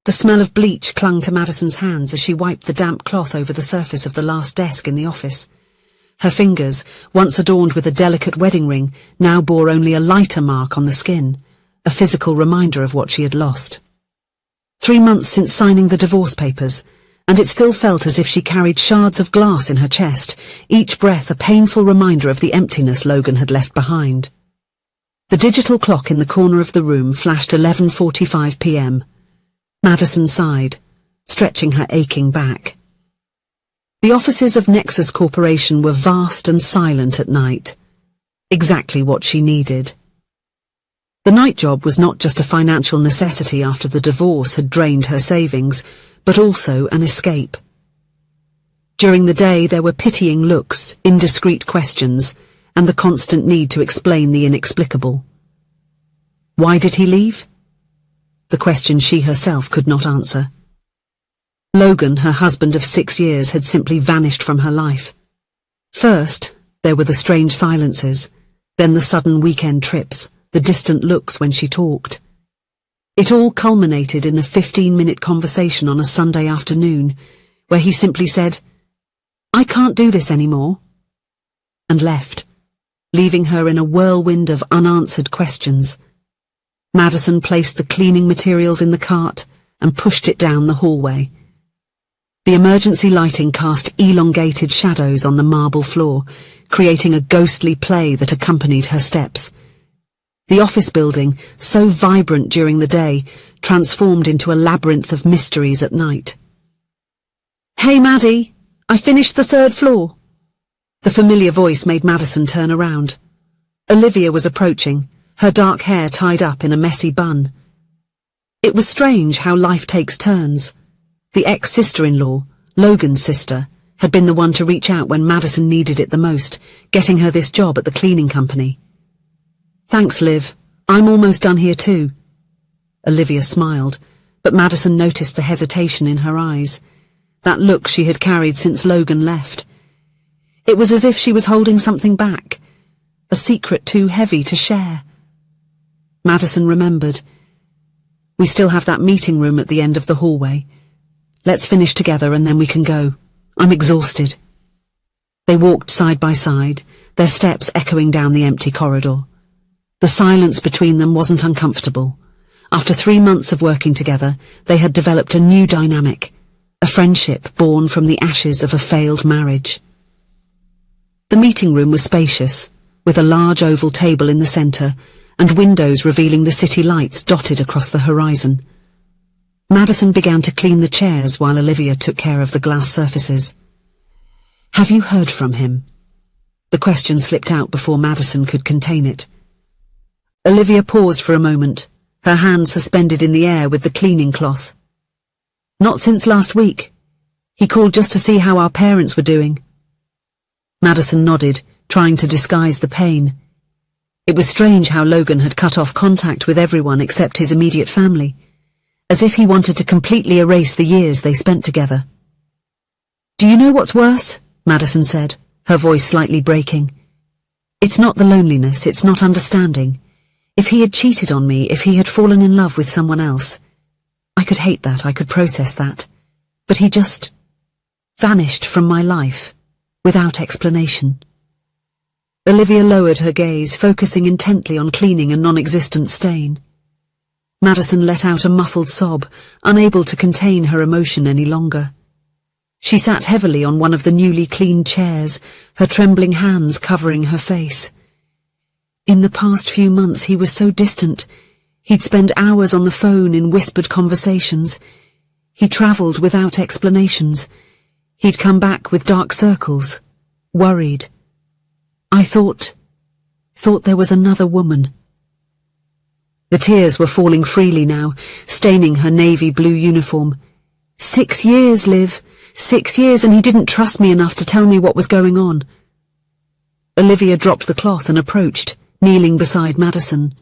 The smell of bleach clung to Madison's hands as she wiped the damp cloth over the surface of the last desk in the office. Her fingers, once adorned with a delicate wedding ring, now bore only a lighter mark on the skin, a physical reminder of what she had lost. 3 months since signing the divorce papers, and it still felt as if she carried shards of glass in her chest, each breath a painful reminder of the emptiness Logan had left behind. The digital clock in the corner of the room flashed 11:45 p.m. Madison sighed, stretching her aching back. The offices of Nexus Corporation were vast and silent at night. Exactly what she needed. The night job was not just a financial necessity after the divorce had drained her savings, but also an escape. During the day there were pitying looks, indiscreet questions, and the constant need to explain the inexplicable. Why did he leave? The question she herself could not answer. Logan, her husband of 6 years, had simply vanished from her life. First, there were the strange silences, then the sudden weekend trips, the distant looks when she talked. It all culminated in a 15-minute conversation on a Sunday afternoon, where he simply said, "I can't do this anymore," and left, leaving her in a whirlwind of unanswered questions. Madison placed the cleaning materials in the cart and pushed it down the hallway. The emergency lighting cast elongated shadows on the marble floor, creating a ghostly play that accompanied her steps. The office building, so vibrant during the day, transformed into a labyrinth of mysteries at night. "Hey, Maddie, I finished the 3rd floor." The familiar voice made Madison turn around. Olivia was approaching, her dark hair tied up in a messy bun. It was strange how life takes turns. The ex-sister-in-law, Logan's sister, had been the one to reach out when Madison needed it the most, getting her this job at the cleaning company. "Thanks, Liv. I'm almost done here too." Olivia smiled, but Madison noticed the hesitation in her eyes, that look she had carried since Logan left. It was as if she was holding something back, a secret too heavy to share. Madison remembered. "We still have that meeting room at the end of the hallway. Let's finish together and then we can go. I'm exhausted." They walked side by side, their steps echoing down the empty corridor. The silence between them wasn't uncomfortable. After 3 months of working together, they had developed a new dynamic, a friendship born from the ashes of a failed marriage. The meeting room was spacious, with a large oval table in the centre, and windows revealing the city lights dotted across the horizon. Madison began to clean the chairs while Olivia took care of the glass surfaces. "Have you heard from him?" The question slipped out before Madison could contain it. Olivia paused for a moment, her hand suspended in the air with the cleaning cloth. "Not since last week. He called just to see how our parents were doing." Madison nodded, trying to disguise the pain. It was strange how Logan had cut off contact with everyone except his immediate family, as if he wanted to completely erase the years they spent together. "Do you know what's worse?" Madison said, her voice slightly breaking. "It's not the loneliness, it's not understanding. If he had cheated on me, if he had fallen in love with someone else, I could hate that, I could process that. But he just vanished from my life, without explanation." Olivia lowered her gaze, focusing intently on cleaning a non-existent stain. Madison let out a muffled sob, unable to contain her emotion any longer. She sat heavily on one of the newly cleaned chairs, her trembling hands covering her face. In the past few months he was so distant. He'd spend hours on the phone in whispered conversations. He travelled without explanations. He'd come back with dark circles, worried. I thought there was another woman. The tears were falling freely now, staining her navy blue uniform. 6 years, Liv. 6 years, and he didn't trust me enough to tell me what was going on. Olivia dropped the cloth and approached, kneeling beside Madison.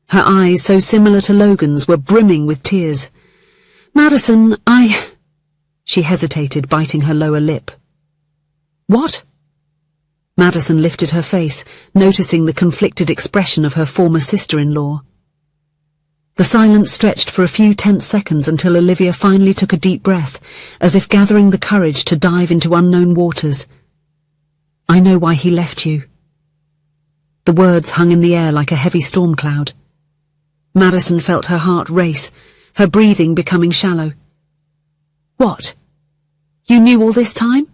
Her eyes, so similar to Logan's, were brimming with tears. "Madison, She hesitated, biting her lower lip. "What?" Madison lifted her face, noticing the conflicted expression of her former sister-in-law. The silence stretched for a few tense seconds until Olivia finally took a deep breath, as if gathering the courage to dive into unknown waters. "I know why he left you." The words hung in the air like a heavy storm cloud. Madison felt her heart race, her breathing becoming shallow. "What? You knew all this time?"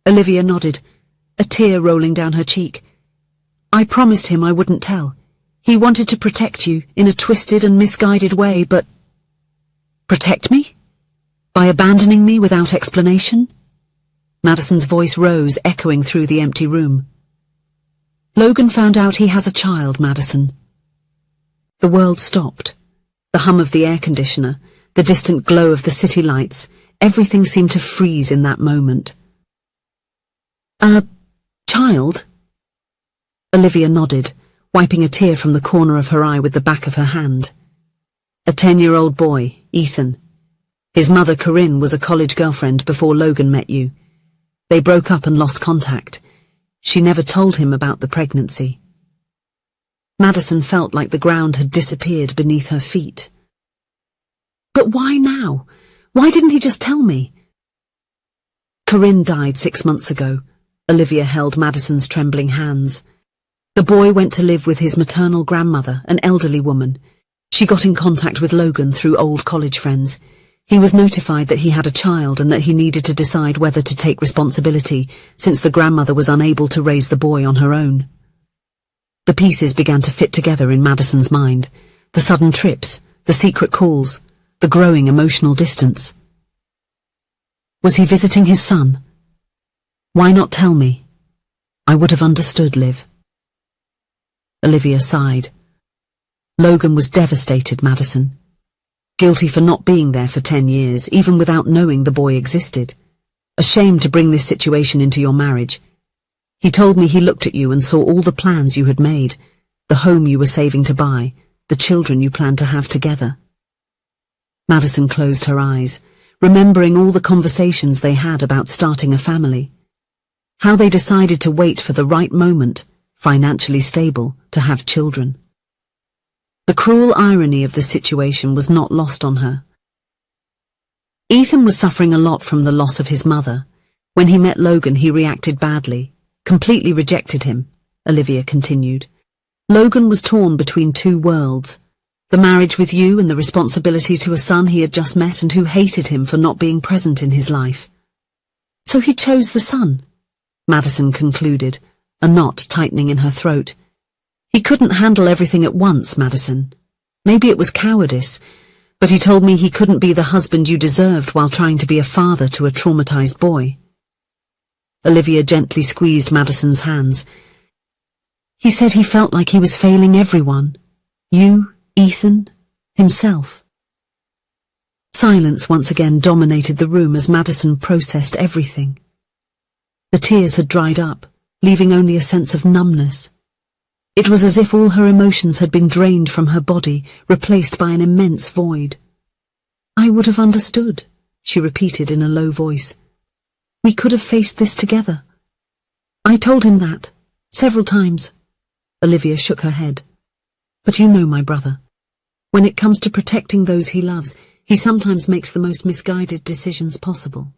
Olivia nodded, a tear rolling down her cheek. "I promised him I wouldn't tell. He wanted to protect you in a twisted and misguided way, but—" "Protect me? By abandoning me without explanation?" Madison's voice rose, echoing through the empty room. "Logan found out he has a child, Madison." The world stopped. The hum of the air conditioner, the distant glow of the city lights, everything seemed to freeze in that moment. "A child?" Olivia nodded, wiping a tear from the corner of her eye with the back of her hand. "A 10-year-old boy, Ethan. His mother, Corinne, was a college girlfriend before Logan met you. They broke up and lost contact. She never told him about the pregnancy." Madison felt like the ground had disappeared beneath her feet. "But why now? Why didn't he just tell me?" "Corinne died 6 months ago." Olivia held Madison's trembling hands. "The boy went to live with his maternal grandmother, an elderly woman. She got in contact with Logan through old college friends. He was notified that he had a child and that he needed to decide whether to take responsibility, since the grandmother was unable to raise the boy on her own." The pieces began to fit together in Madison's mind. The sudden trips, the secret calls, the growing emotional distance. Was he visiting his son? Why not tell me? I would have understood, Liv. Olivia sighed. Logan was devastated, Madison. Guilty for not being there for 10 years, even without knowing the boy existed. Ashamed to bring this situation into your marriage. He told me he looked at you and saw all the plans you had made, the home you were saving to buy, the children you planned to have together. Madison closed her eyes, remembering all the conversations they had about starting a family. How they decided to wait for the right moment, financially stable, to have children. The cruel irony of the situation was not lost on her. Ethan was suffering a lot from the loss of his mother. When he met Logan, he reacted badly, completely rejected him, Olivia continued. Logan was torn between 2 worlds, the marriage with you and the responsibility to a son he had just met and who hated him for not being present in his life. So he chose the son, Madison concluded, a knot tightening in her throat. He couldn't handle everything at once, Madison. Maybe it was cowardice, but he told me he couldn't be the husband you deserved while trying to be a father to a traumatized boy. Olivia gently squeezed Madison's hands. He said he felt like he was failing everyone. You, Ethan, himself. Silence once again dominated the room as Madison processed everything. The tears had dried up, leaving only a sense of numbness. It was as if all her emotions had been drained from her body, replaced by an immense void. I would have understood, she repeated in a low voice. We could have faced this together. I told him that, several times. Olivia shook her head. But you know my brother. When it comes to protecting those he loves, he sometimes makes the most misguided decisions possible.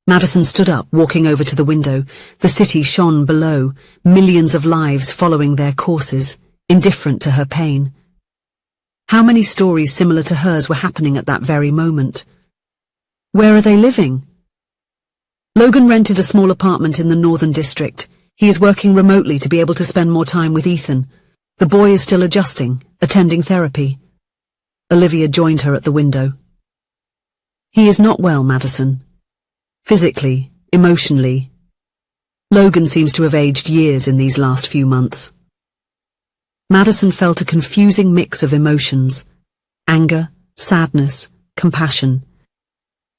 Madison stood up, walking over to the window. The city shone below, millions of lives following their courses, indifferent to her pain. How many stories similar to hers were happening at that very moment? Where are they living? Logan rented a small apartment in the Northern District. He is working remotely to be able to spend more time with Ethan. The boy is still adjusting, attending therapy. Olivia joined her at the window. He is not well, Madison. Physically, emotionally. Logan seems to have aged years in these last few months. Madison felt a confusing mix of emotions. Anger, sadness, compassion.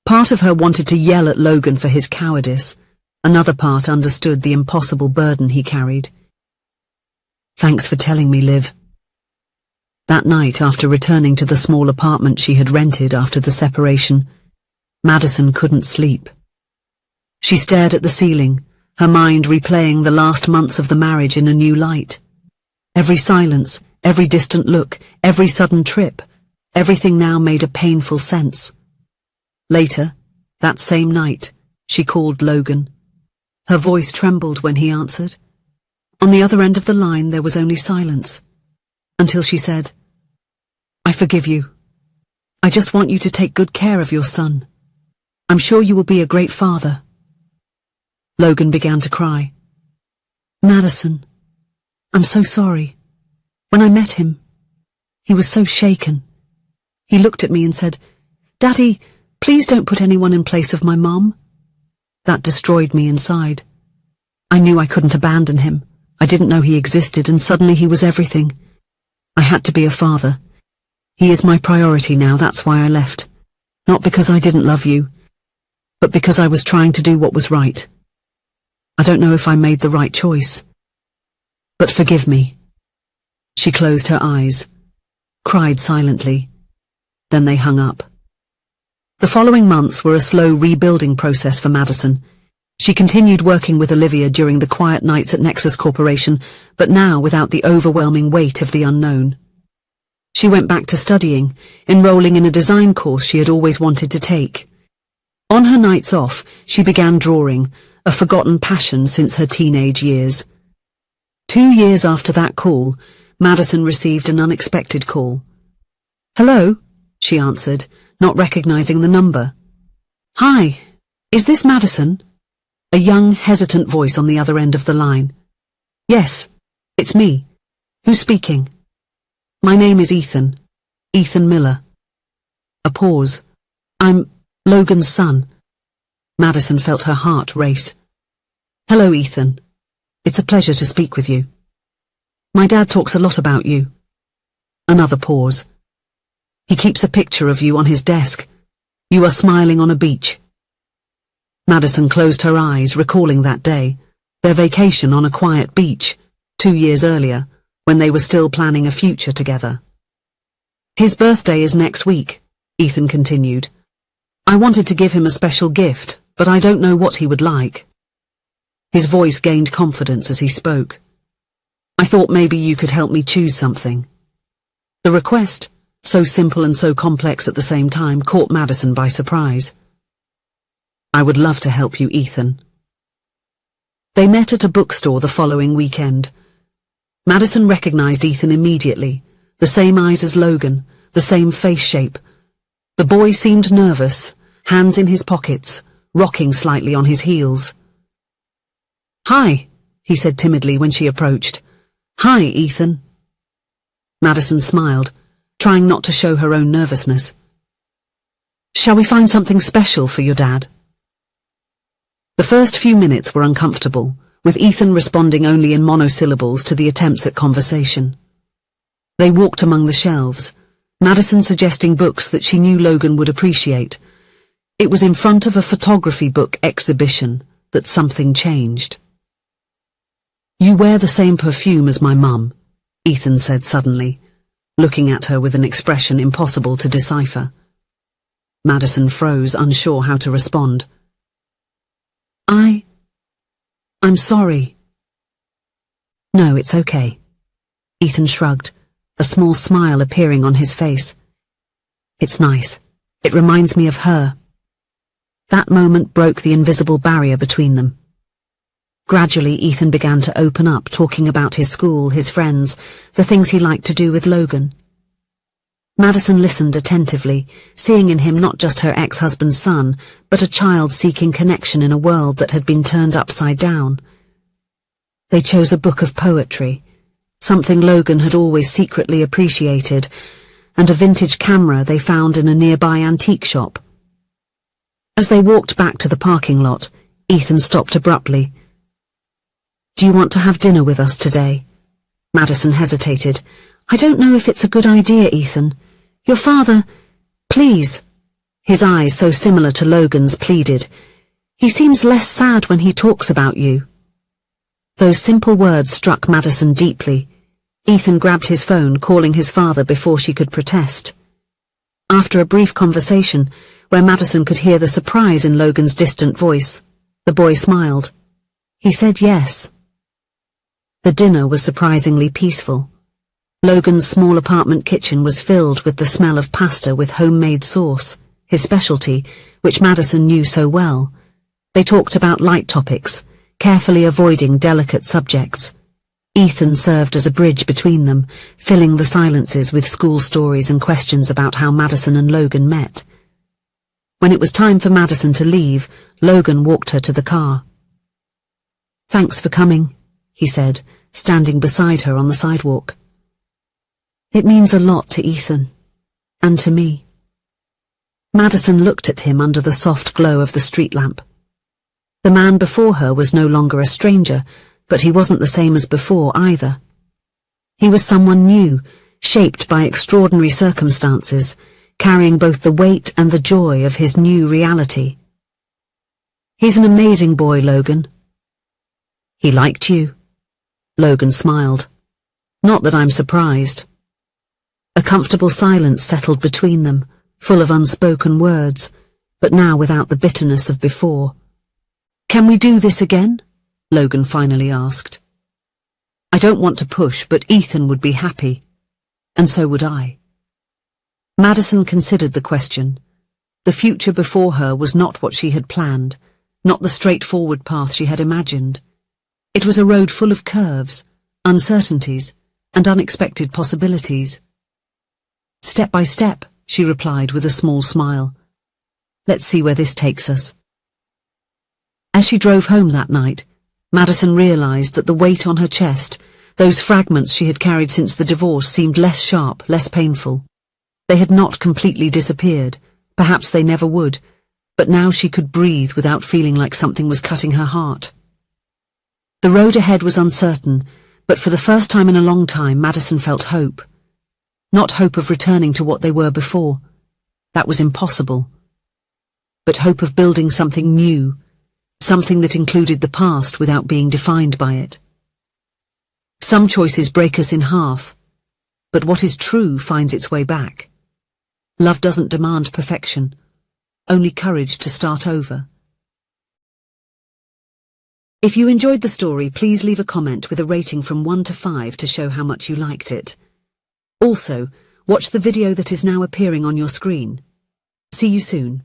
Part of her wanted to yell at Logan for his cowardice. Another part understood the impossible burden he carried. Thanks for telling me, Liv. That night, after returning to the small apartment she had rented after the separation, Madison couldn't sleep. She stared at the ceiling, her mind replaying the last months of the marriage in a new light. Every silence, every distant look, every sudden trip. Everything now made a painful sense. Later, that same night, she called Logan. Her voice trembled when he answered. On the other end of the line there was only silence, until she said, "I forgive you. I just want you to take good care of your son. I'm sure you will be a great father." Logan began to cry. "Madison, I'm so sorry. When I met him, he was so shaken. He looked at me and said, 'Daddy, please don't put anyone in place of my mom.' That destroyed me inside. I knew I couldn't abandon him. I didn't know he existed, and suddenly he was everything. I had to be a father. He is my priority now, that's why I left. Not because I didn't love you, but because I was trying to do what was right. I don't know if I made the right choice. But forgive me." She closed her eyes, cried silently, then they hung up. The following months were a slow rebuilding process for Madison. She continued working with Olivia during the quiet nights at Nexus Corporation, but now without the overwhelming weight of the unknown. She went back to studying, enrolling in a design course she had always wanted to take. On her nights off, she began drawing, a forgotten passion since her teenage years. 2 years after that call, Madison received an unexpected call. "Hello," she answered, not recognizing the number. "Hi, is this Madison?" A young, hesitant voice on the other end of the line. "Yes, it's me. Who's speaking?" "My name is Ethan. Ethan Miller." A pause. "I'm Logan's son." Madison felt her heart race. "Hello, Ethan. It's a pleasure to speak with you. My dad talks a lot about you." Another pause. "He keeps a picture of you on his desk. You are smiling on a beach." Madison closed her eyes, recalling that day, their vacation on a quiet beach, 2 years earlier, when they were still planning a future together. "His birthday is next week," Ethan continued. "I wanted to give him a special gift, but I don't know what he would like." His voice gained confidence as he spoke. "I thought maybe you could help me choose something." The request, so simple and so complex at the same time, caught Madison by surprise. "I would love to help you, Ethan." They met at a bookstore the following weekend. Madison recognized Ethan immediately, the same eyes as Logan, the same face shape. The boy seemed nervous, hands in his pockets, rocking slightly on his heels. "Hi," he said timidly when she approached. "Hi, Ethan." Madison smiled, trying not to show her own nervousness. "Shall we find something special for your dad?" The first few minutes were uncomfortable, with Ethan responding only in monosyllables to the attempts at conversation. They walked among the shelves, Madison suggesting books that she knew Logan would appreciate. It was in front of a photography book exhibition that something changed. "You wear the same perfume as my mum," Ethan said suddenly, looking at her with an expression impossible to decipher. Madison froze, unsure how to respond. I'm sorry." "No, it's okay." Ethan shrugged, a small smile appearing on his face. "It's nice. It reminds me of her." That moment broke the invisible barrier between them. Gradually, Ethan began to open up, talking about his school, his friends, the things he liked to do with Logan. Madison listened attentively, seeing in him not just her ex-husband's son, but a child seeking connection in a world that had been turned upside down. They chose a book of poetry, something Logan had always secretly appreciated, and a vintage camera they found in a nearby antique shop. As they walked back to the parking lot, Ethan stopped abruptly. "Do you want to have dinner with us today?" Madison hesitated. "I don't know if it's a good idea, Ethan. Your father, please." His eyes, so similar to Logan's, pleaded. "He seems less sad when he talks about you." Those simple words struck Madison deeply. Ethan grabbed his phone, calling his father before she could protest. After a brief conversation, where Madison could hear the surprise in Logan's distant voice, the boy smiled. He said yes. The dinner was surprisingly peaceful. Logan's small apartment kitchen was filled with the smell of pasta with homemade sauce, his specialty, which Madison knew so well. They talked about light topics, carefully avoiding delicate subjects. Ethan served as a bridge between them, filling the silences with school stories and questions about how Madison and Logan met. When it was time for Madison to leave, Logan walked her to the car. "Thanks for coming," he said, standing beside her on the sidewalk. "It means a lot to Ethan, and to me." Madison looked at him under the soft glow of the street lamp. The man before her was no longer a stranger, but he wasn't the same as before either. He was someone new, shaped by extraordinary circumstances, carrying both the weight and the joy of his new reality. "He's an amazing boy, Logan." "He liked you." Logan smiled. "Not that I'm surprised." A comfortable silence settled between them, full of unspoken words, but now without the bitterness of before. "Can we do this again?" Logan finally asked. "I don't want to push, but Ethan would be happy. And so would I." Madison considered the question. The future before her was not what she had planned, not the straightforward path she had imagined. It was a road full of curves, uncertainties, and unexpected possibilities. "Step by step," she replied with a small smile. "Let's see where this takes us." As she drove home that night, Madison realized that the weight on her chest, those fragments she had carried since the divorce, seemed less sharp, less painful. They had not completely disappeared, perhaps they never would, but now she could breathe without feeling like something was cutting her heart. The road ahead was uncertain, but for the first time in a long time Madison felt hope. Not hope of returning to what they were before. That was impossible. But hope of building something new, something that included the past without being defined by it. Some choices break us in half, but what is true finds its way back. Love doesn't demand perfection, only courage to start over. If you enjoyed the story, please leave a comment with a rating from 1 to 5 to show how much you liked it. Also, watch the video that is now appearing on your screen. See you soon.